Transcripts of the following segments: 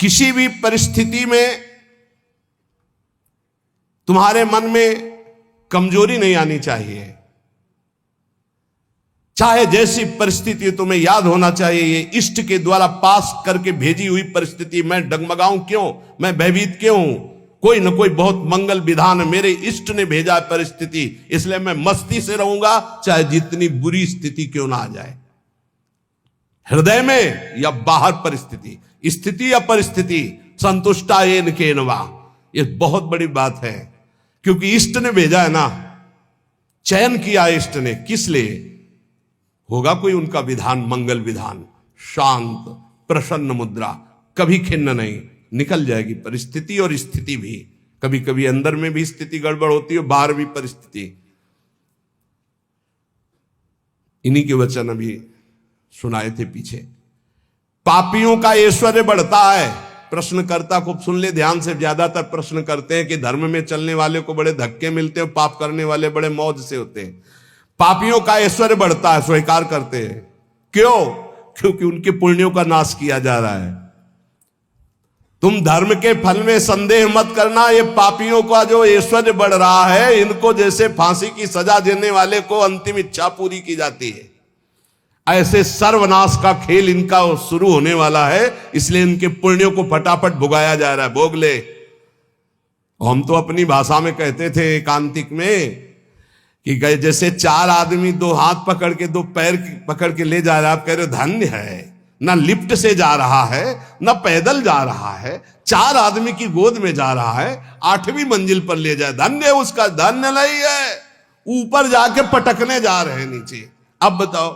किसी भी परिस्थिति में तुम्हारे मन में कमजोरी नहीं आनी चाहिए। चाहे जैसी परिस्थिति, तुम्हें याद होना चाहिए ये इष्ट के द्वारा पास करके भेजी हुई परिस्थिति। मैं डगमगाऊं क्यों, मैं भयभीत क्यों हूं? कोई न कोई बहुत मंगल विधान मेरे इष्ट ने भेजा परिस्थिति, इसलिए मैं मस्ती से रहूंगा, चाहे जितनी बुरी स्थिति क्यों ना आ जाए। हृदय में या बाहर परिस्थिति, स्थिति या परिस्थिति, संतुष्टा येन केनवा, ये बहुत बड़ी बात है। क्योंकि इष्ट ने भेजा है ना, चयन किया इष्ट ने, किस लिए? होगा कोई उनका विधान, मंगल विधान, शांत प्रसन्न मुद्रा, कभी खिन्न नहीं, निकल जाएगी परिस्थिति और स्थिति भी। कभी कभी अंदर में भी स्थिति गड़बड़ होती है, बाहर भी परिस्थिति। इन्हीं के वचन अभी सुनाए थे पीछे। पापियों का ऐश्वर्य बढ़ता है। प्रश्नकर्ता को सुन ले ध्यान से, ज्यादातर प्रश्न करते हैं कि धर्म में चलने वाले को बड़े धक्के मिलते हैं, पाप करने वाले बड़े मौज से होते हैं। पापियों का ऐश्वर्य बढ़ता है, स्वीकार करते हैं। क्यों? क्योंकि उनके पुण्यों का नाश किया जा रहा है। तुम धर्म के फल में संदेह मत करना, ये पापियों का जो ऐश्वर्य बढ़ रहा है, इनको जैसे फांसी की सजा देने वाले को अंतिम इच्छा पूरी की जाती है, ऐसे सर्वनाश का खेल इनका शुरू होने वाला है। इसलिए इनके पुण्यों को फटाफट भुगाया जा रहा है, भोग ले। हम तो अपनी भाषा में कहते थे एकांतिक में कि जैसे चार आदमी दो हाथ पकड़ के दो पैर पकड़ के ले जा रहा है, आप कह रहे हो धन्य है, ना लिफ्ट से जा रहा है, ना पैदल जा रहा है, चार आदमी की गोद में जा रहा है, 8वीं मंजिल पर ले जाए, धन्य है उसका। धन्य नहीं है, ऊपर जाके पटकने जा रहे हैं नीचे। अब बताओ,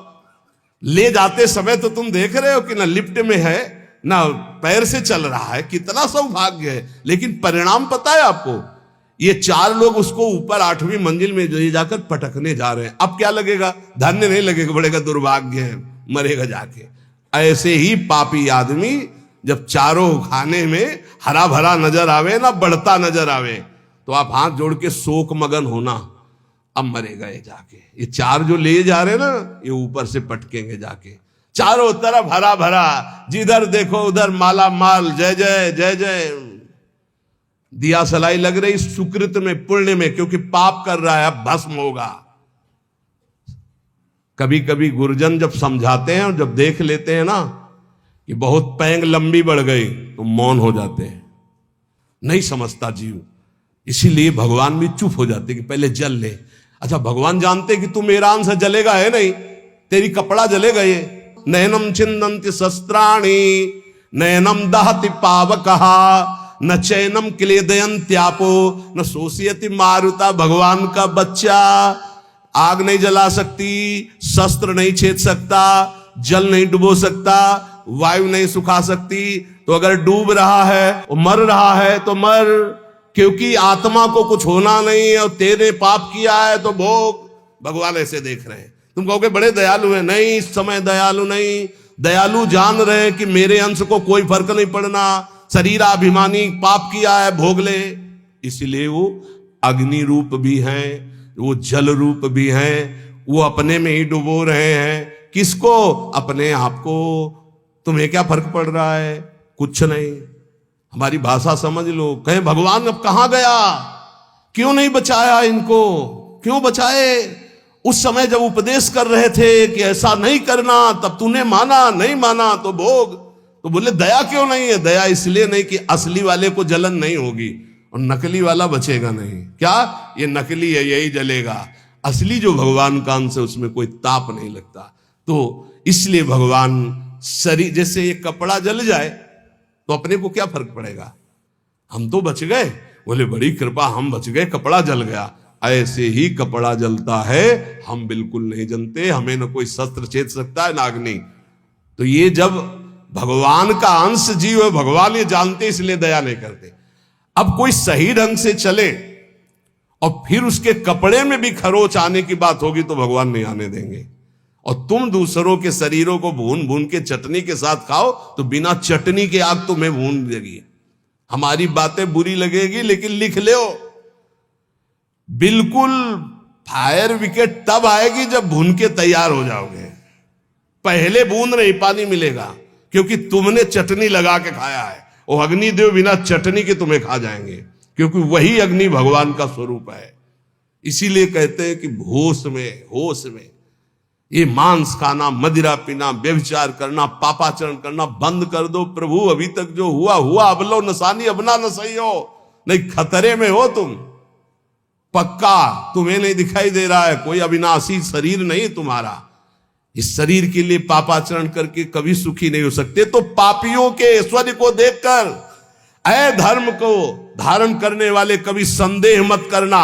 ले जाते समय तो तुम देख रहे हो कि ना लिफ्ट में है ना पैर से चल रहा है, कितना सौभाग्य है। लेकिन परिणाम पता है आपको? ये चार लोग उसको ऊपर 8वीं मंजिल में ले जाकर पटकने जा रहे हैं। अब क्या लगेगा? धन्य नहीं लगेगा, बड़ेगा दुर्भाग्य है, मरेगा जाके। ऐसे ही पापी आदमी जब चारों खाने में हरा भरा नजर आवे ना, बढ़ता नजर आवे, तो आप हाथ जोड़ के शोक मगन होना, अब मरेगा ये जाके। ये चार जो ले जा रहे ना, ये ऊपर से पटकेंगे जाके। चारों तरफ हरा भरा, जिधर देखो उधर माला माल, जय जय जय जय, दिया सलाई लग रही सुकृत में, पुण्य में, क्योंकि पाप कर रहा है, अब भस्म होगा। कभी कभी गुरुजन जब समझाते हैं और जब देख लेते हैं ना कि बहुत पैंग लंबी बढ़ गई, तो मौन हो जाते हैं, नहीं समझता जीव। इसीलिए भगवान भी चुप हो जाते कि पहले जल ले। अच्छा, भगवान जानते कि तू मेरा अंश जलेगा, है नहीं, तेरी कपड़ा जलेगा। ये नयनम छिन्दन्ति शस्त्राणि नयनम दहति पावकहा न चैनम क्लेदयन्त्यापो न शोषयति मारुता। भगवान का बच्चा आग नहीं जला सकती, शस्त्र नहीं छेद सकता, जल नहीं डुबो सकता, वायु नहीं सुखा सकती। तो अगर डूब रहा है और मर रहा है तो मर, क्योंकि आत्मा को कुछ होना नहीं है और तेरे पाप किया है तो भोग। भगवान ऐसे देख रहे हैं। तुम कहोगे बड़े दयालु है, नहीं, इस समय दयालु नहीं, दयालु जान रहे हैं कि मेरे अंश को कोई फर्क नहीं पड़ना, शरीराभिमानी पाप किया है, भोग ले। इसलिए वो अग्नि रूप भी हैं, वो जल रूप भी हैं, वो अपने में ही डुबो रहे हैं। किसको? अपने आप को। तुम्हें क्या फर्क पड़ रहा है? कुछ नहीं। हमारी भाषा समझ लो। कहें भगवान अब कहां गया, क्यों नहीं बचाया इनको, क्यों बचाए? उस समय जब उपदेश कर रहे थे कि ऐसा नहीं करना, तब तूने माना, नहीं माना तो भोग। तो बोले दया क्यों नहीं है? दया इसलिए नहीं कि असली वाले को जलन नहीं होगी और नकली वाला बचेगा नहीं। क्या? ये नकली है, यही जलेगा। असली जो भगवान का अंश है उसमें कोई ताप नहीं लगता। तो इसलिए भगवान शरीर, जैसे ये कपड़ा जल जाए तो अपने को क्या फर्क पड़ेगा, हम तो बच गए। बोले बड़ी कृपा, हम बच गए, कपड़ा जल गया। ऐसे ही कपड़ा जलता है, हम बिल्कुल नहीं जनते, हमें न कोई शस्त्र छेद सकता है, ना अग्नि। तो ये जब भगवान का अंश जीव है, भगवान ये जानते, इसलिए दया नहीं करते। अब कोई सही ढंग से चले और फिर उसके कपड़े में भी खरोच आने की बात होगी तो भगवान नहीं आने देंगे। और तुम दूसरों के शरीरों को भून भून के चटनी के साथ खाओ तो बिना चटनी के आग तुम्हें भून देगी। हमारी बातें बुरी लगेगी, लेकिन लिख लो, बिल्कुल फायर विकेट तब आएगी जब भून के तैयार हो जाओगे। पहले बूंद नहीं पानी मिलेगा, क्योंकि तुमने चटनी लगा के खाया है। वो अग्निदेव बिना चटनी के तुम्हें खा जाएंगे, क्योंकि वही अग्नि भगवान का स्वरूप है। इसीलिए कहते हैं कि होश में ये मांस खाना, मदिरा पीना, व्यभिचार करना, पापाचरण करना बंद कर दो। प्रभु अभी तक जो हुआ अब लो नसानी, अब ना सही हो, नहीं खतरे में हो तुम पक्का। तुम्हें नहीं दिखाई दे रहा है, कोई अविनाशी शरीर नहीं तुम्हारा। इस शरीर के लिए पापाचरण करके कभी सुखी नहीं हो सकते। तो पापियों के ऐश्वर्य को देखकर, अधर्म को धारण करने वाले कभी संदेह मत करना।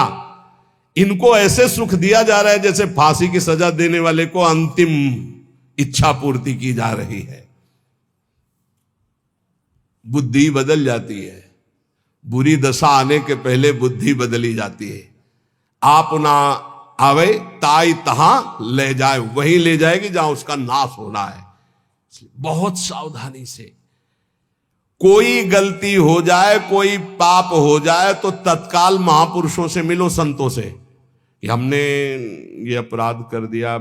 इनको ऐसे सुख दिया जा रहा है जैसे फांसी की सजा देने वाले को अंतिम इच्छा पूर्ति की जा रही है। बुद्धि बदल जाती है, बुरी दशा आने के पहले बुद्धि बदली जाती है। आप ना आवे ताई तहां ले जाए, वहीं ले जाएगी जहां उसका नाश होना है। बहुत सावधानी से, कोई गलती हो जाए, कोई पाप हो जाए तो तत्काल महापुरुषों से मिलो, संतों से, कि हमने ये अपराध कर दिया,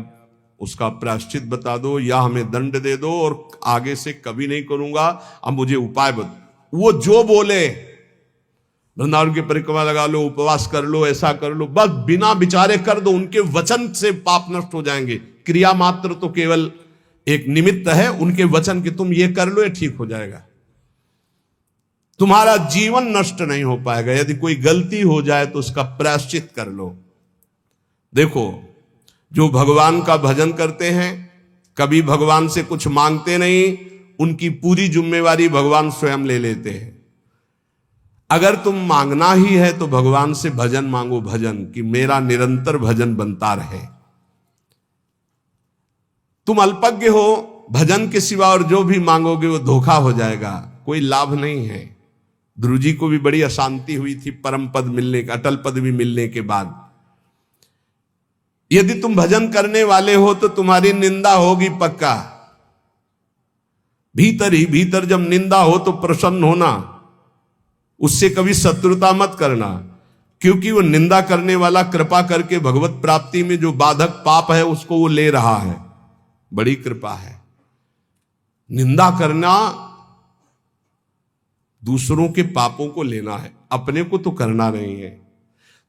उसका प्रायश्चित बता दो या हमें दंड दे दो और आगे से कभी नहीं करूंगा, अब मुझे उपाय बता। वो जो बोले, वृंदावन की परिक्रमा लगा लो, उपवास कर लो, ऐसा कर लो, बस बिना विचारे कर दो। उनके वचन से पाप नष्ट हो जाएंगे। क्रिया मात्र तो केवल एक निमित्त है, उनके वचन कि तुम ये कर लो, ये ठीक हो जाएगा। तुम्हारा जीवन नष्ट नहीं हो पाएगा। यदि कोई गलती हो जाए तो उसका प्रायश्चित कर लो। देखो, जो भगवान का भजन करते हैं, कभी भगवान से कुछ मांगते नहीं, उनकी पूरी जिम्मेवारी भगवान स्वयं ले लेते हैं। अगर तुम मांगना ही है तो भगवान से भजन मांगो, भजन कि मेरा निरंतर भजन बनता रहे। तुम अल्पज्ञ हो, भजन के सिवा और जो भी मांगोगे वो धोखा हो जाएगा, कोई लाभ नहीं है। ध्रुव जी को भी बड़ी अशांति हुई थी परम पद मिलने, अटल पद भी मिलने के बाद। यदि तुम भजन करने वाले हो तो तुम्हारी निंदा होगी पक्का। भीतर ही भीतर जब निंदा हो तो प्रसन्न होना, उससे कभी शत्रुता मत करना, क्योंकि वो निंदा करने वाला कृपा करके भगवत प्राप्ति में जो बाधक पाप है उसको वो ले रहा है। बड़ी कृपा है। निंदा करना दूसरों के पापों को लेना है, अपने को तो करना नहीं है।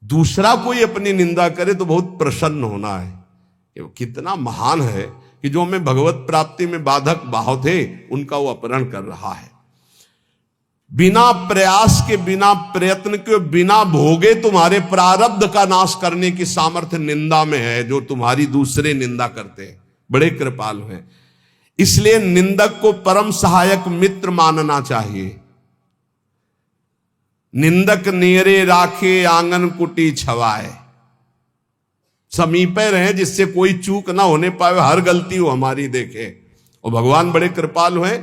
दूसरा कोई अपनी निंदा करे तो बहुत प्रसन्न होना है। ये कितना महान है कि जो हमें भगवत प्राप्ति में बाधक भाव थे उनका वो अपहरण कर रहा है। बिना प्रयास के, बिना प्रयत्न के, बिना भोगे तुम्हारे प्रारब्ध का नाश करने की सामर्थ्य निंदा में है, जो तुम्हारी दूसरे निंदा करते हैं। बड़े कृपालु हैं। इसलिए निंदक को परम सहायक मित्र मानना चाहिए। निंदक नेरे राखे आंगन कुटी छवाए, समीपे रहे जिससे कोई चूक ना होने पाए, हर गलती वो हमारी देखे। और भगवान बड़े कृपालु हैं।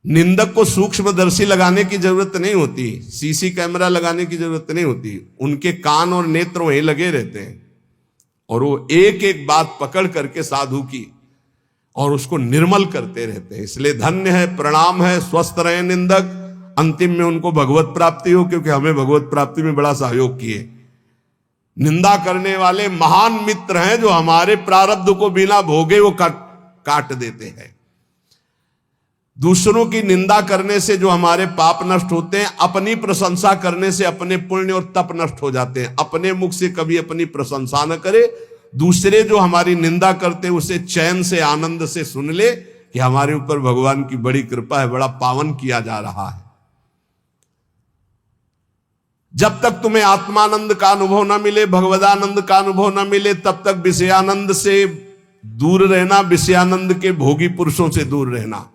निंदक को सूक्ष्मदर्शी लगाने की जरूरत नहीं होती, सीसी कैमरा लगाने की जरूरत नहीं होती। उनके कान और नेत्र वहीं लगे रहते हैं और वो एक एक बात पकड़ करके साधु की और उसको निर्मल करते रहते हैं। इसलिए धन्य है, प्रणाम है, स्वस्थ रहे निंदक। अंतिम में उनको भगवत प्राप्ति हो, क्योंकि हमें भगवत प्राप्ति में बड़ा सहयोग किए। निंदा करने वाले महान मित्र हैं जो हमारे प्रारब्ध को बिना भोगे वो काट देते हैं। दूसरों की निंदा करने से जो हमारे पाप नष्ट होते हैं, अपनी प्रशंसा करने से अपने पुण्य और तप नष्ट हो जाते हैं। अपने मुख से कभी अपनी प्रशंसा न करे, दूसरे जो हमारी निंदा करते हैं उसे चैन से, आनंद से सुन ले कि हमारे ऊपर भगवान की बड़ी कृपा है, बड़ा पावन किया जा रहा है। जब तक तुम्हें आत्मानंद का अनुभव न मिले, भगवदानंद का अनुभव न मिले, तब तक विषयानंद से दूर रहना, विषयानंद के भोगी पुरुषों से दूर रहना।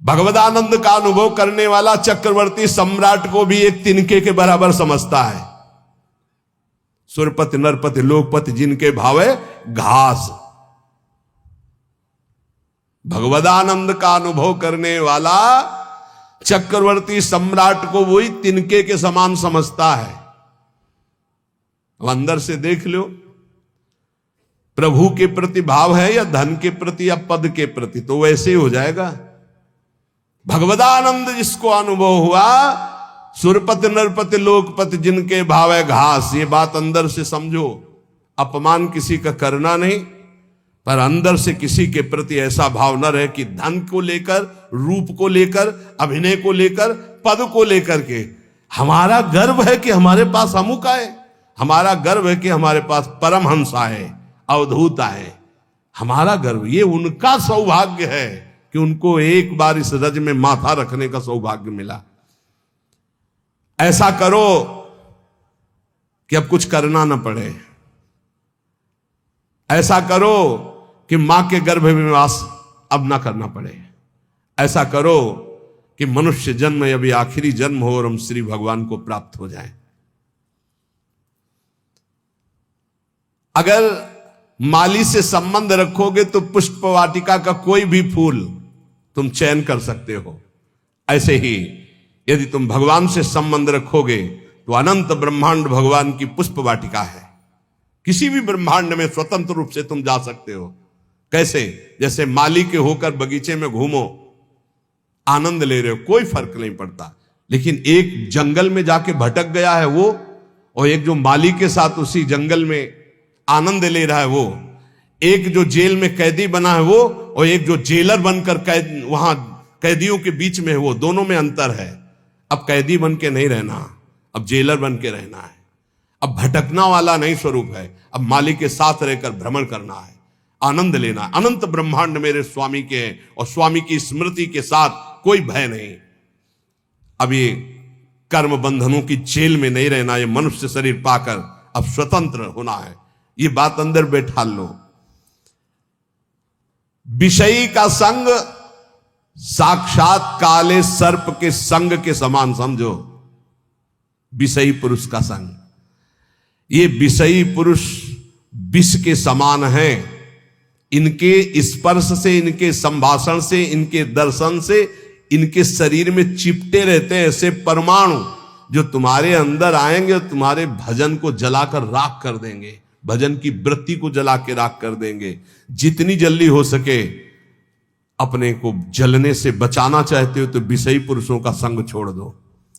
भगवदानंद का अनुभव करने वाला चक्रवर्ती सम्राट को भी एक तिनके के बराबर समझता है। सुरपति नरपति लोकपति जिनके भावे घास। भगवदानंद का अनुभव करने वाला चक्रवर्ती सम्राट को वही तिनके के समान समझता है। अब अंदर से देख लो, प्रभु के प्रति भाव है या धन के प्रति या पद के प्रति, तो वैसे ही हो जाएगा। भगवदानंद जिसको अनुभव हुआ, सुरपति नरपति लोकपति जिनके भाव है घास, ये बात अंदर से समझो। अपमान किसी का करना नहीं, पर अंदर से किसी के प्रति ऐसा भाव न रहे कि धन को लेकर, रूप को लेकर, अभिनय को लेकर, पद को लेकर के हमारा गर्व है कि हमारे पास अमुक आए, हमारा गर्व है कि हमारे पास परमहंस आए, अवधूत आए। हमारा गर्व, ये उनका सौभाग्य है कि उनको एक बार इस रज में माथा रखने का सौभाग्य मिला। ऐसा करो कि अब कुछ करना न पड़े, ऐसा करो कि मां के गर्भ में वास अब ना करना पड़े, ऐसा करो कि मनुष्य जन्म अभी आखिरी जन्म हो और हम श्री भगवान को प्राप्त हो जाएं। अगर माली से संबंध रखोगे तो पुष्प वाटिका का कोई भी फूल तुम चयन कर सकते हो। ऐसे ही यदि तुम भगवान से संबंध रखोगे तो अनंत ब्रह्मांड भगवान की पुष्प वाटिका है। किसी भी ब्रह्मांड में स्वतंत्र रूप से तुम जा सकते हो। कैसे? जैसे माली के होकर बगीचे में घूमो, आनंद ले रहे हो, कोई फर्क नहीं पड़ता। लेकिन एक जंगल में जाके भटक गया है वो, और एक जो माली के साथ उसी जंगल में आनंद ले रहा है वो, एक जो जेल में कैदी बना है वो, और एक जो जेलर बनकर वहां कैदियों के बीच में है वो, दोनों में अंतर है। अब कैदी बन के नहीं रहना, अब जेलर बन के रहना है। अब भटकना वाला नहीं स्वरूप है, अब माली के साथ रहकर भ्रमण करना है, आनंद लेना। अनंत ब्रह्मांड मेरे स्वामी के हैं और स्वामी की स्मृति के साथ कोई भय नहीं। अब ये कर्म बंधनों की जेल में नहीं रहना, ये मनुष्य शरीर पाकर अब स्वतंत्र होना है। ये बात अंदर बैठा लो। विषयी का संग साक्षात काले सर्प के संग के समान समझो। विषयी पुरुष का संग, ये विषयी पुरुष विष के समान है। इनके स्पर्श से, इनके संभाषण से, इनके दर्शन से इनके शरीर में चिपटे रहते हैं ऐसे परमाणु, जो तुम्हारे अंदर आएंगे और तुम्हारे भजन को जलाकर राख कर देंगे, भजन की वृत्ति को जला के राख कर देंगे। जितनी जल्दी हो सके अपने को जलने से बचाना चाहते हो तो विषयी पुरुषों का संग छोड़ दो।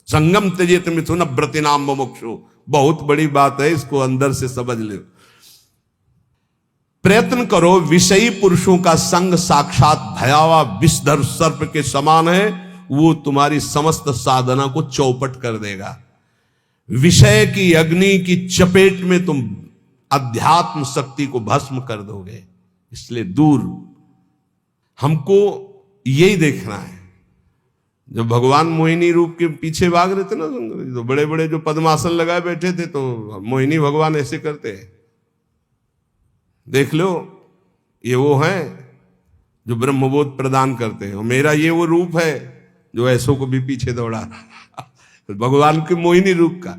संगम त्यजेत मिथुन व्रतिनाम मुमुक्षु, बहुत बड़ी बात है, इसको अंदर से समझ लो। प्रयत्न करो। विषयी पुरुषों का संग साक्षात भयावह विषधर सर्प के समान है, वो तुम्हारी समस्त साधना को चौपट कर देगा। विषय की अग्नि की चपेट में तुम अध्यात्म शक्ति को भस्म कर दोगे। इसलिए दूर, हमको यही देखना है। जब भगवान मोहिनी रूप के पीछे भाग रहे थे ना, तो बड़े बड़े जो पद्मासन लगाए बैठे थे, तो मोहिनी भगवान ऐसे करते हैं। देख लो, ये वो हैं जो ब्रह्मबोध प्रदान करते हैं, और मेरा ये वो रूप है जो ऐसों को भी पीछे दौड़ा भगवान के मोहिनी रूप का।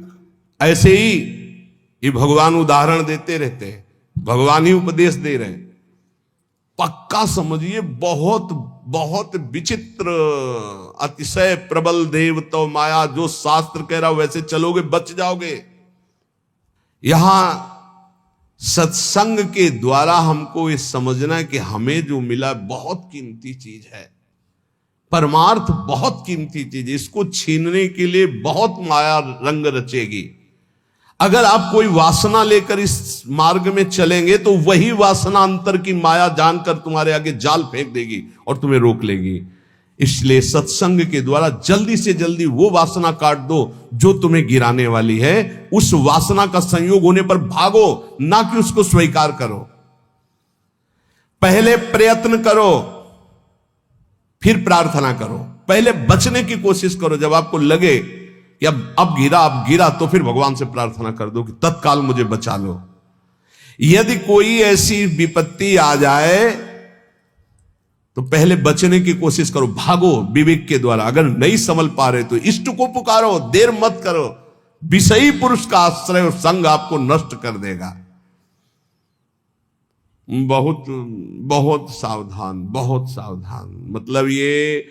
ऐसे ही ये भगवान उदाहरण देते रहते हैं, भगवान ही उपदेश दे रहे हैं। पक्का समझिए, बहुत बहुत विचित्र, अतिशय प्रबल देव तो माया, जो शास्त्र कह रहा वैसे चलोगे बच जाओगे। यहां सत्संग के द्वारा हमको ये समझना है कि हमें जो मिला बहुत कीमती चीज है, परमार्थ बहुत कीमती चीज है। इसको छीनने के लिए बहुत माया रंग रचेगी। अगर आप कोई वासना लेकर इस मार्ग में चलेंगे तो वही वासना अंतर की माया जानकर तुम्हारे आगे जाल फेंक देगी और तुम्हें रोक लेगी। इसलिए सत्संग के द्वारा जल्दी से जल्दी वो वासना काट दो जो तुम्हें गिराने वाली है। उस वासना का संयोग होने पर भागो, ना कि उसको स्वीकार करो। पहले प्रयत्न करो, फिर प्रार्थना करो। पहले बचने की कोशिश करो। जब आपको लगे कि अब गिरा, तो फिर भगवान से प्रार्थना कर दो कि तत्काल मुझे बचा लो। यदि कोई ऐसी विपत्ति आ जाए तो पहले बचने की कोशिश करो, भागो विवेक के द्वारा। अगर नहीं संभल पा रहे तो इष्ट को पुकारो, देर मत करो। विषयी पुरुष का आश्रय और संग आपको नष्ट कर देगा। बहुत बहुत सावधान, बहुत सावधान। मतलब ये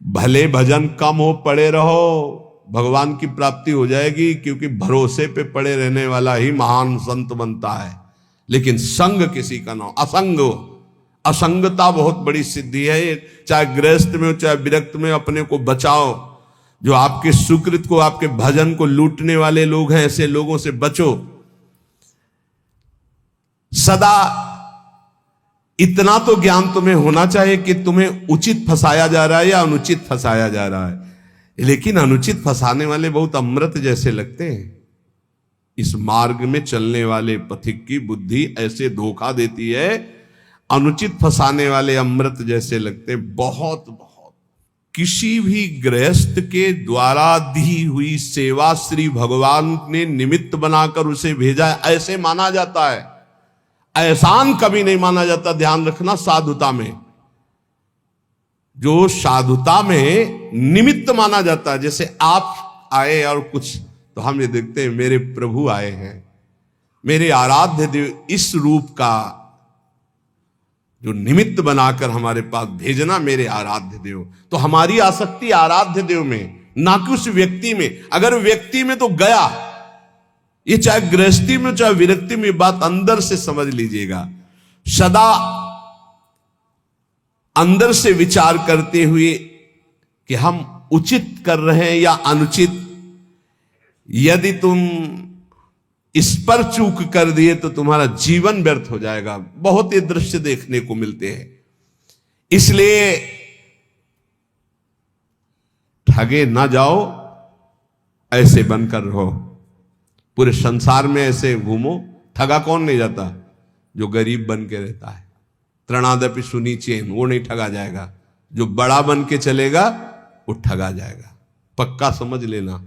भले भजन कम हो, पड़े रहो, भगवान की प्राप्ति हो जाएगी, क्योंकि भरोसे पे पड़े रहने वाला ही महान संत बनता है। लेकिन संग किसी का ना, असंग, असंगता बहुत बड़ी सिद्धि है। चाहे गृहस्थ में हो चाहे विरक्त में, अपने को बचाओ। जो आपके सुकृत को, आपके भजन को लूटने वाले लोग हैं, ऐसे लोगों से बचो। सदा इतना तो ज्ञान तुम्हें होना चाहिए कि तुम्हें उचित फंसाया जा रहा है या अनुचित फंसाया जा रहा है। लेकिन अनुचित फंसाने वाले बहुत अमृत जैसे लगते हैं। इस मार्ग में चलने वाले पथिक की बुद्धि ऐसे धोखा देती है, अनुचित फंसाने वाले अमृत जैसे लगते हैं। बहुत बहुत किसी भी गृहस्थ के द्वारा दी हुई सेवा श्री भगवान ने निमित्त बनाकर उसे भेजा है, ऐसे माना जाता है। एहसान कभी नहीं माना जाता। ध्यान रखना, साधुता में, जो साधुता में निमित्त माना जाता है। जैसे आप आए और कुछ, तो हम ये देखते हैं मेरे प्रभु आए हैं, मेरे आराध्य देव, इस रूप का जो निमित्त बनाकर हमारे पास भेजना मेरे आराध्य देव। तो हमारी आसक्ति आराध्य देव में, ना कि उस व्यक्ति में। अगर व्यक्ति में तो गया, ये चाहे गृहस्थी में चाहे विरक्ति में, बात अंदर से समझ लीजिएगा। सदा अंदर से विचार करते हुए कि हम उचित कर रहे हैं या अनुचित। यदि तुम इस पर चूक कर दिए तो तुम्हारा जीवन व्यर्थ हो जाएगा। बहुत ये दृश्य देखने को मिलते हैं। इसलिए ठगे ना जाओ, ऐसे बनकर रहो। पूरे संसार में ऐसे घूमो। ठगा कौन नहीं जाता? जो गरीब बन के रहता है। त्रणादपि सुनीचेन, वो नहीं ठगा जाएगा। जो बड़ा बन के चलेगा वो ठगा जाएगा। पक्का समझ लेना।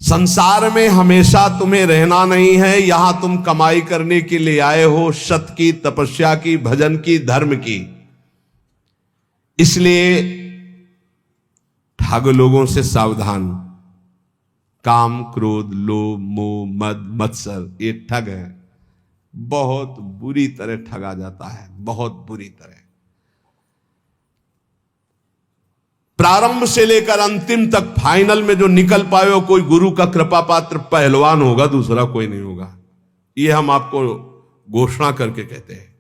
संसार में हमेशा तुम्हें रहना नहीं है। यहां तुम कमाई करने के लिए आए हो, सत की, तपस्या की, भजन की, धर्म की। इसलिए ठग लोगों से सावधान। काम, क्रोध, लोभ, मोह, मद, मत्सर, ये ठग है। बहुत बुरी तरह ठगा जाता है, बहुत बुरी तरह। प्रारंभ से लेकर अंतिम तक, फाइनल में जो निकल पाए हो, कोई गुरु का कृपा पात्र पहलवान होगा, दूसरा कोई नहीं होगा। ये हम आपको घोषणा करके कहते हैं।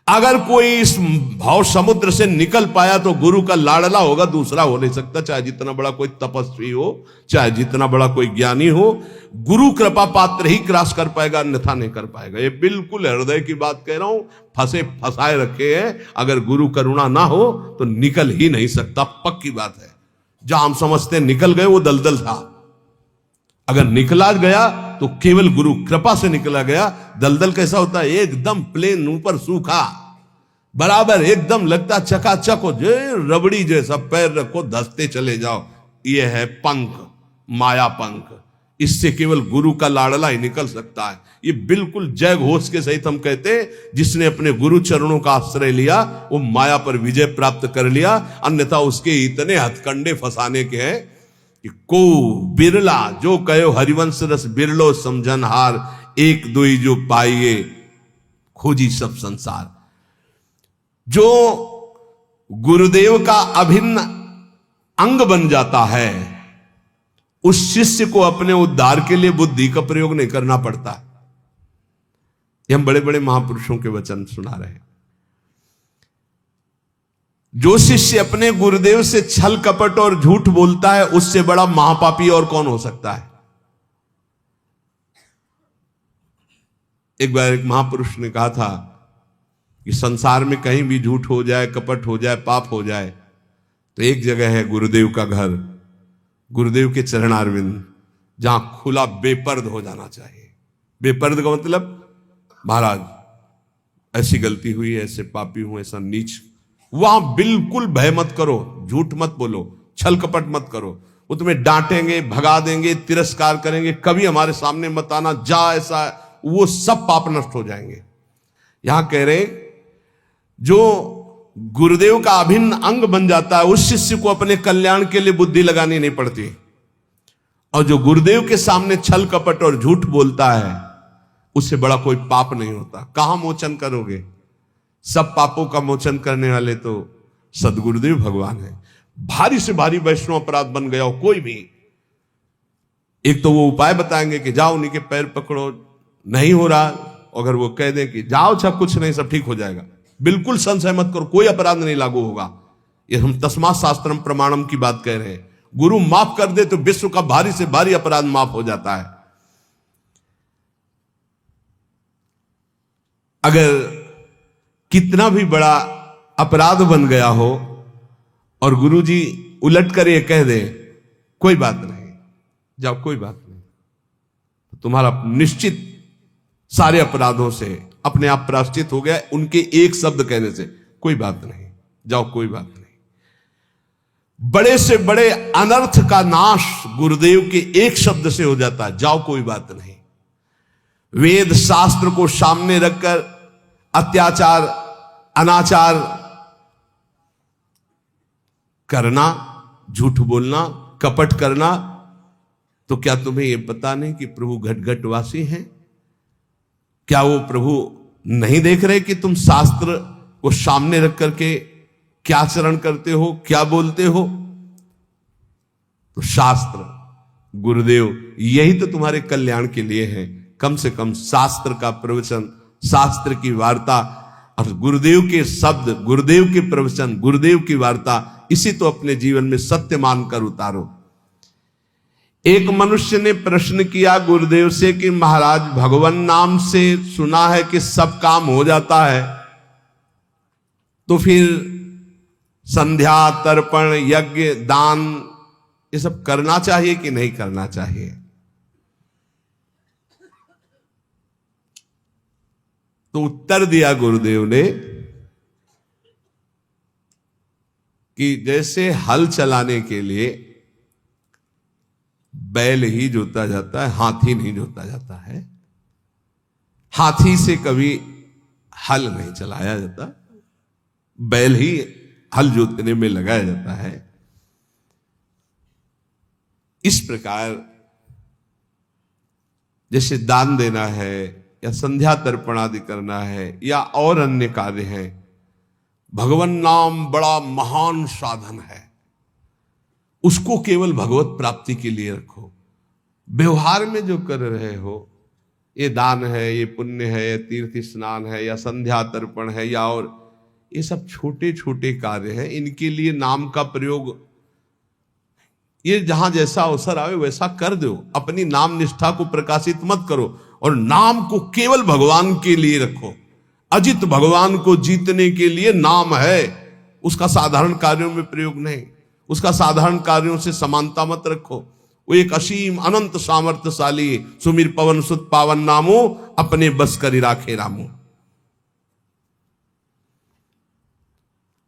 अगर कोई इस भाव समुद्र से निकल पाया तो गुरु का लाडला होगा, दूसरा हो नहीं सकता। चाहे जितना बड़ा कोई तपस्वी हो, चाहे जितना बड़ा कोई ज्ञानी हो, गुरु कृपा पात्र ही क्रॉस कर पाएगा, अन्यथा नहीं कर पाएगा। ये बिल्कुल हृदय की बात कह रहा हूं। फंसाए रखे हैं। अगर गुरु करुणा ना हो तो निकल ही नहीं सकता, पक्की बात है। जहां हम समझते निकल गए, वो दलदल था। अगर निकला गया तो केवल गुरु कृपा से निकला गया। दलदल कैसा होता है? एकदम प्लेन, ऊपर सूखा, बराबर एकदम लगता चकाचक हो, जो रबड़ी जैसा। पैर रखो, धसते चले जाओ। ये है पंख, माया पंख। इससे केवल गुरु का लाडला ही निकल सकता है। ये बिल्कुल जय घोष के सहित हम कहते हैं, जिसने अपने गुरु चरणों का आश्रय लिया वो माया पर विजय प्राप्त कर लिया। अन्यथा उसके इतने हथकंडे फंसाने के हैं कि को बिरला जो कहो हरिवंश रस बिरलो समझन हार, एक दुई जो पाइए खोजी सब संसार। जो गुरुदेव का अभिन्न अंग बन जाता है, उस शिष्य को अपने उद्धार के लिए बुद्धि का प्रयोग नहीं करना पड़ता। ये हम बड़े बड़े महापुरुषों के वचन सुना रहे हैं। जो शिष्य अपने गुरुदेव से छल कपट और झूठ बोलता है, उससे बड़ा महापापी और कौन हो सकता है? एक बार एक महापुरुष ने कहा था कि संसार में कहीं भी झूठ हो जाए, कपट हो जाए, पाप हो जाए, तो एक जगह है गुरुदेव का घर, गुरुदेव के चरणारविंद, जहां खुला बेपर्द हो जाना चाहिए। बेपर्द का मतलब, महाराज ऐसी गलती हुई, ऐसे पापी हूं, ऐसा नीच। वहां बिल्कुल भय मत करो, झूठ मत बोलो, छल कपट मत करो। वो तुम्हें डांटेंगे, भगा देंगे, तिरस्कार करेंगे, कभी हमारे सामने मत आना, जा ऐसा, वो सब पाप नष्ट हो जाएंगे। यहां कह रहे जो गुरुदेव का अभिन्न अंग बन जाता है, उस शिष्य को अपने कल्याण के लिए बुद्धि लगानी नहीं पड़ती। और जो गुरुदेव के सामने छल कपट और झूठ बोलता है, उससे बड़ा कोई पाप नहीं होता। कहां मोचन करोगे? सब पापों का मोचन करने वाले तो सदगुरुदेव भगवान है। भारी से भारी वैष्णव अपराध बन गया हो कोई भी, एक तो वो उपाय बताएंगे कि जाओ उन्हीं के पैर पकड़ो, नहीं हो रहा, अगर वो कह दें कि जाओ अच्छा कुछ नहीं, सब ठीक हो जाएगा, बिल्कुल संशय मत करो, कोई अपराध नहीं लागू होगा। ये हम तस्मात् शास्त्रम प्रमाणम की बात कह रहे हैं। गुरु माफ कर दे तो विश्व का भारी से भारी अपराध माफ हो जाता है। अगर कितना भी बड़ा अपराध बन गया हो और गुरुजी उलट कर ये कह दे कोई बात नहीं, जाओ कोई बात नहीं, तो तुम्हारा निश्चित सारे अपराधों से अपने आप प्रायश्चित हो गया उनके एक शब्द कहने से, कोई बात नहीं, जाओ कोई बात नहीं। बड़े से बड़े अनर्थ का नाश गुरुदेव के एक शब्द से हो जाता है, जाओ कोई बात नहीं। वेद शास्त्र को सामने रखकर अत्याचार अनाचार करना, झूठ बोलना, कपट करना, तो क्या तुम्हें यह पता नहीं कि प्रभु घटघटवासी हैं? क्या वो प्रभु नहीं देख रहे कि तुम शास्त्र को सामने रख करके क्या आचरण करते हो, क्या बोलते हो? तो शास्त्र गुरुदेव यही तो तुम्हारे कल्याण के लिए है। कम से कम शास्त्र का प्रवचन, शास्त्र की वार्ता और गुरुदेव के शब्द, गुरुदेव के प्रवचन, गुरुदेव की वार्ता, इसी तो अपने जीवन में सत्य मानकर उतारो। एक मनुष्य ने प्रश्न किया गुरुदेव से कि महाराज, भगवान नाम से सुना है कि सब काम हो जाता है, तो फिर संध्या, तर्पण, यज्ञ, दान ये सब करना चाहिए कि नहीं करना चाहिए? तो उत्तर दिया गुरुदेव ने कि जैसे हल चलाने के लिए बैल ही जोता जाता है, हाथी नहीं जोता जाता है। हाथी से कभी हल नहीं चलाया जाता, बैल ही हल जोतने में लगाया जाता है। इस प्रकार जैसे दान देना है या संध्या तर्पण आदि करना है या और अन्य कार्य हैं, भगवान नाम बड़ा महान साधन है, उसको केवल भगवत प्राप्ति के लिए रखो। व्यवहार में जो कर रहे हो, ये दान है, ये पुण्य है, ये तीर्थ स्नान है या संध्या तर्पण है या और, ये सब छोटे छोटे कार्य हैं, इनके लिए नाम का प्रयोग ये जहां जैसा अवसर आवे वैसा कर दो। अपनी नाम निष्ठा को प्रकाशित मत करो और नाम को केवल भगवान के लिए रखो। अजित भगवान को जीतने के लिए नाम है, उसका साधारण कार्यों में प्रयोग नहीं, उसका साधारण कार्यों से समानता मत रखो। वो एक असीम अनंत सामर्थ्यशाली सुमिर पवन सुत पावन नामो अपने बस करी राखे रामो।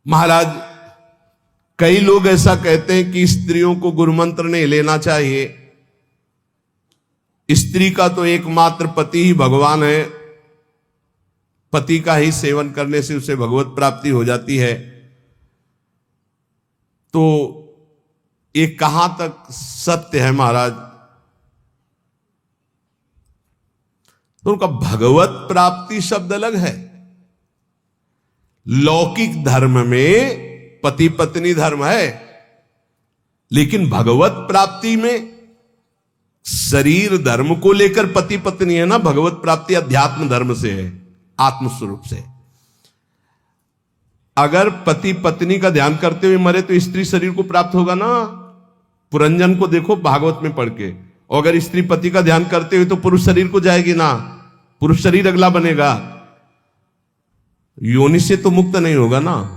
महाराज, कई लोग ऐसा कहते हैं कि स्त्रियों को गुरु मंत्र नहीं लेना चाहिए, स्त्री का तो एकमात्र पति ही भगवान है, पति का ही सेवन करने से उसे भगवत प्राप्ति हो जाती है। तो ये कहां तक सत्य है महाराज? तो उनका भगवत प्राप्ति शब्द अलग है। लौकिक धर्म में पति पत्नी धर्म है, लेकिन भगवत प्राप्ति में शरीर धर्म को लेकर पति पत्नी है ना, भगवत प्राप्ति अध्यात्म धर्म से है, आत्म स्वरूप से। अगर पति पत्नी का ध्यान करते हुए मरे तो स्त्री शरीर को प्राप्त होगा ना। पुरंजन को देखो भागवत में पढ़ के, और अगर स्त्री पति का ध्यान करते हुए तो पुरुष शरीर को जाएगी ना, पुरुष शरीर अगला बनेगा, योनि से तो मुक्त नहीं होगा ना,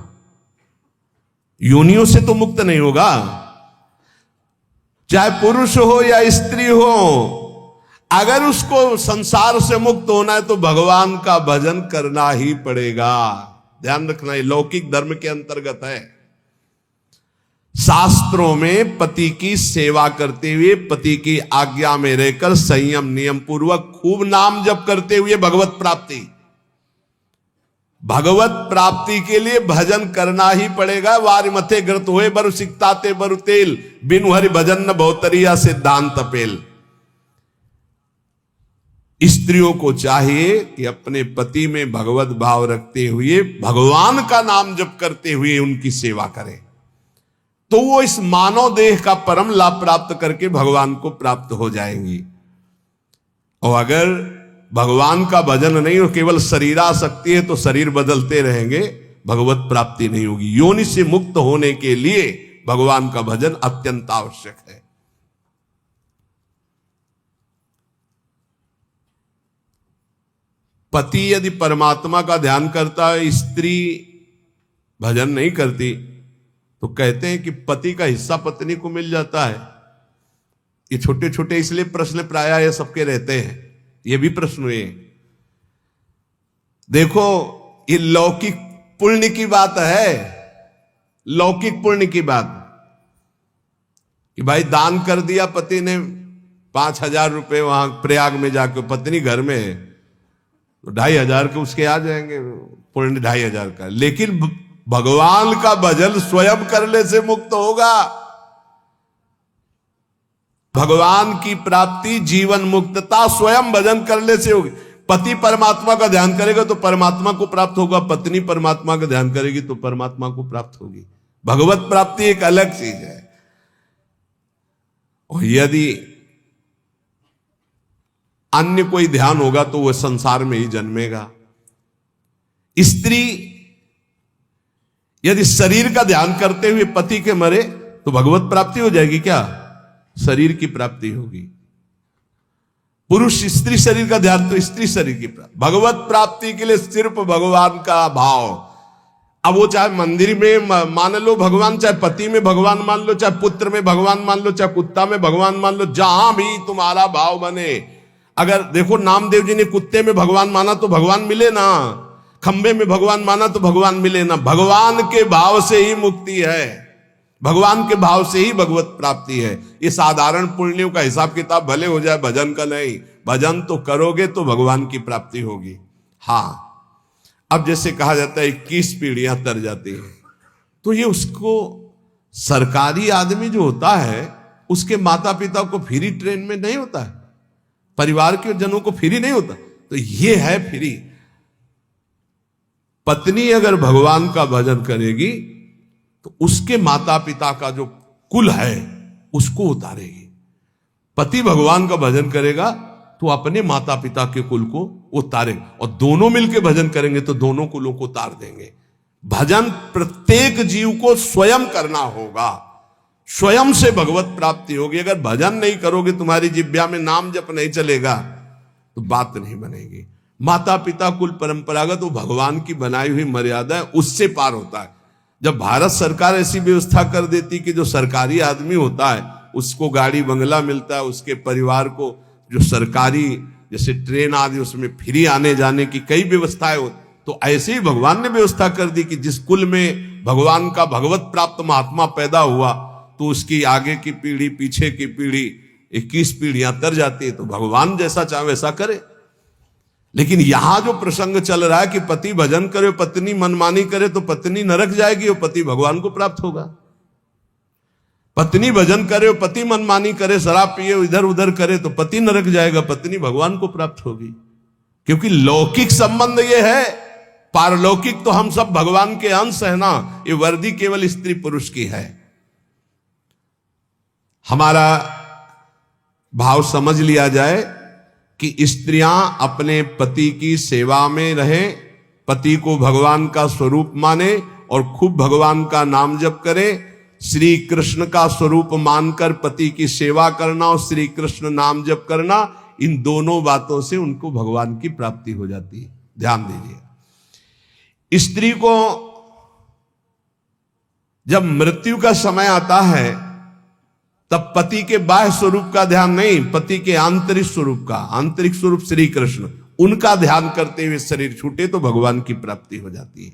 योनियों से तो मुक्त नहीं होगा। चाहे पुरुष हो या स्त्री हो, अगर उसको संसार से मुक्त होना है तो भगवान का भजन करना ही पड़ेगा। ध्यान रखना, ये लौकिक धर्म के अंतर्गत है। शास्त्रों में पति की सेवा करते हुए, पति की आज्ञा में रहकर संयम नियम पूर्वक खूब नाम जप करते हुए भगवत प्राप्ति, भगवत प्राप्ति के लिए भजन करना ही पड़ेगा। वारि मथे ग्रत हुए बरु सिकताते बरु तेल, बिनु हरि भजन न बहुतरिया सिद्धांत पेल। स्त्रियों को चाहिए कि अपने पति में भगवत भाव रखते हुए भगवान का नाम जप करते हुए उनकी सेवा करें, तो वो इस मानव देह का परम लाभ प्राप्त करके भगवान को प्राप्त हो जाएंगी। और अगर भगवान का भजन नहीं हो, केवल शरीरासक्ति है, तो शरीर बदलते रहेंगे, भगवत प्राप्ति नहीं होगी। योनि से मुक्त होने के लिए भगवान का भजन अत्यंत आवश्यक है। पति यदि परमात्मा का ध्यान करता है, स्त्री भजन नहीं करती, तो कहते हैं कि पति का हिस्सा पत्नी को मिल जाता है। ये छोटे छोटे इसलिए प्रश्न प्रायः ये सबके रहते हैं, ये भी प्रश्न हुए। देखो, ये लौकिक पुण्य की बात है, लौकिक पुण्य की बात कि भाई दान कर दिया पति ने 5,000 रुपए वहां प्रयाग में जाकर, पत्नी घर में है तो 2,500 के उसके आ जाएंगे, पुण्य 2,500 का। लेकिन भगवान का भजन स्वयं करने से मुक्त होगा। भगवान की प्राप्ति, जीवन मुक्तता स्वयं भजन करने से होगी। पति परमात्मा का ध्यान करेगा तो परमात्मा को प्राप्त होगा, पत्नी परमात्मा का ध्यान करेगी तो परमात्मा को प्राप्त होगी। भगवत प्राप्ति एक अलग चीज है। और यदि अन्य कोई ध्यान होगा तो वह संसार में ही जन्मेगा। स्त्री यदि शरीर का ध्यान करते हुए पति के मरे तो भगवत प्राप्ति हो जाएगी क्या? शरीर की प्राप्ति होगी। पुरुष स्त्री शरीर का ध्यान तो स्त्री शरीर की प्राप्ति। भगवत प्राप्ति के लिए सिर्फ भगवान का भाव। अब वो चाहे मंदिर में मान लो भगवान, चाहे पति में भगवान मान लो, चाहे पुत्र में भगवान मान लो, चाहे कुत्ता में भगवान मान लो, जहां भी तुम्हारा भाव बने। अगर देखो नामदेव जी ने कुत्ते में भगवान माना तो भगवान मिले ना, खंबे में भगवान माना तो भगवान मिले ना। भगवान के भाव से ही मुक्ति है, भगवान के भाव से ही भगवत प्राप्ति है। ये साधारण पुण्यों का हिसाब किताब भले हो जाए, भजन का नहीं। भजन तो करोगे तो भगवान की प्राप्ति होगी। हाँ, अब जैसे कहा जाता है 21 पीढ़ियां तर जाती हैं, तो ये उसको सरकारी आदमी जो होता है उसके माता पिता को फ्री ट्रेन में नहीं होता है, परिवार के जनों को फ्री नहीं होता, तो ये है फ्री। पत्नी अगर भगवान का भजन करेगी तो उसके माता पिता का जो कुल है उसको उतारेगी। पति भगवान का भजन करेगा तो अपने माता पिता के कुल को उतारेंगे, और दोनों मिलकर भजन करेंगे तो दोनों कुलों को उतार देंगे। भजन प्रत्येक जीव को स्वयं करना होगा, स्वयं से भगवत प्राप्ति होगी। अगर भजन नहीं करोगे, तुम्हारी जिह्वा में नाम जप नहीं चलेगा तो बात नहीं बनेगी। माता पिता कुल परंपरागत वो भगवान की बनाई हुई मर्यादा है, उससे पार होता है। जब भारत सरकार ऐसी व्यवस्था कर देती कि जो सरकारी आदमी होता है उसको गाड़ी बंगला मिलता है, उसके परिवार को जो सरकारी जैसे ट्रेन आदि उसमें फ्री आने जाने की कई व्यवस्थाएं हो, तो ऐसे ही भगवान ने व्यवस्था कर दी कि जिस कुल में भगवान का भगवत प्राप्त महात्मा पैदा हुआ तो उसकी आगे की पीढ़ी पीछे की पीढ़ी 21 पीढ़ियां तर जाती है। तो भगवान जैसा चाहे वैसा करे। लेकिन यहां जो प्रसंग चल रहा है कि पति भजन करे पत्नी मनमानी करे तो पत्नी नरक जाएगी और पति भगवान को प्राप्त होगा। पत्नी भजन करे और पति मनमानी करे, शराब पिए इधर उधर करे तो पति नरक जाएगा, पत्नी भगवान को प्राप्त होगी। क्योंकि लौकिक संबंध ये है, पारलौकिक तो हम सब भगवान के अंश है ना। ये वर्दी केवल स्त्री पुरुष की है। हमारा भाव समझ लिया जाए कि स्त्रियां अपने पति की सेवा में रहें, पति को भगवान का स्वरूप माने और खूब भगवान का नाम जप करें। श्री कृष्ण का स्वरूप मानकर पति की सेवा करना और श्री कृष्ण नाम जप करना, इन दोनों बातों से उनको भगवान की प्राप्ति हो जाती है। ध्यान दीजिए, स्त्री को जब मृत्यु का समय आता है तब पति के बाह्य स्वरूप का ध्यान नहीं, पति के आंतरिक स्वरूप का, आंतरिक स्वरूप श्री कृष्ण, उनका ध्यान करते हुए शरीर छूटे तो भगवान की प्राप्ति हो जाती है।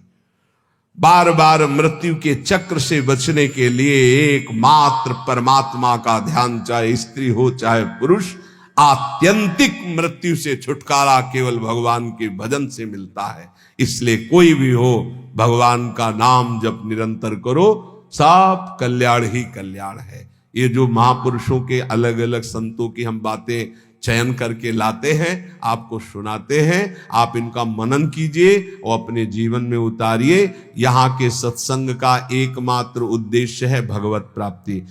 बार बार मृत्यु के चक्र से बचने के लिए एकमात्र परमात्मा का ध्यान, चाहे स्त्री हो चाहे पुरुष, आत्यंतिक मृत्यु से छुटकारा केवल भगवान के भजन से मिलता है। इसलिए कोई भी हो, भगवान का नाम जब निरंतर करो, सब कल्याण ही कल्याण है। ये जो महापुरुषों के अलग अलग संतों की हम बातें चयन करके लाते हैं, आपको सुनाते हैं, आप इनका मनन कीजिए और अपने जीवन में उतारिए। यहाँ के सत्संग का एकमात्र उद्देश्य है भगवत प्राप्ति।